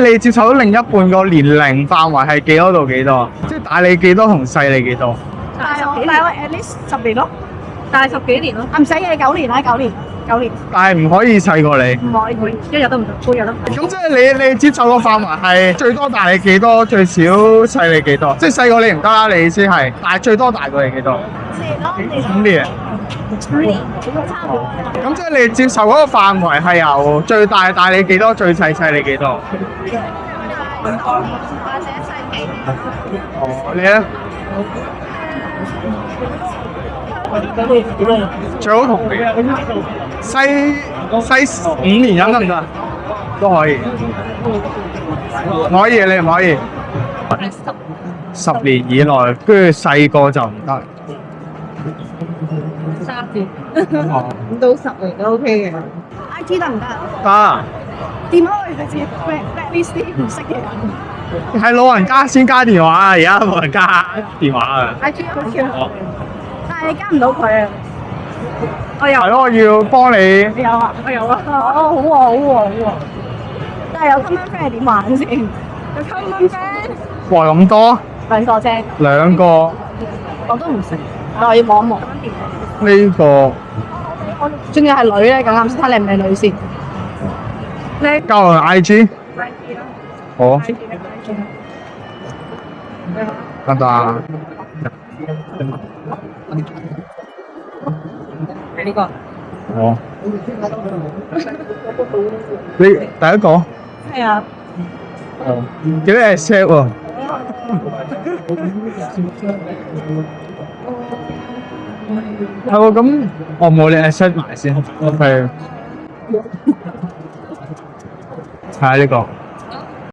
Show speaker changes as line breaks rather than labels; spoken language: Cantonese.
你接受到另一半個年齡範圍係幾多到幾多？即係大你幾多同細你幾多？
大我 at least 10年咯，
大10幾年咯。
唔使嘅9年啦，9年。
但係唔可以細過你。
唔可以，一日都唔得，半日都唔得。
咁即係你接受個範圍係最多大你幾多，最少細你幾多？即係細過你唔得啦，你意思係，但係最多大過你幾多？5年。
5年，差唔多。
咁即係你接受嗰個範圍係由最大大你幾多，最細細你幾多？
或者細幾年。
哦，你咧？最好同你細5年飲得唔得？都可以。可以，你唔可以？10年以內，跟住細個就唔得。
3年。
哦。
5到10年都 OK 嘅。
IT 得唔得？
得。
電話我哋直接 blacklist 啲唔識嘅人。
係老人家先加電話啊！而家冇人加電話啊。
IG 好似。但係你加唔到佢啊！
我有。
係咯，我要幫你。
有啊，
我有啊。
哦，好喎，好喎，好喎。但係有 common friend 係點玩先？有 common friend。
哇，咁多
2個啫。
2個。
我都唔識，我要望一望。
呢個
仲要係女咧，咁啱先睇你唔係女先。
你
交換 IG。好。得唔得啊？
係呢個。
哦。你第一個？
係啊。
哦。幾多 accept 喎？係喎，咁我冇你 accept 埋先。OK。睇下呢個。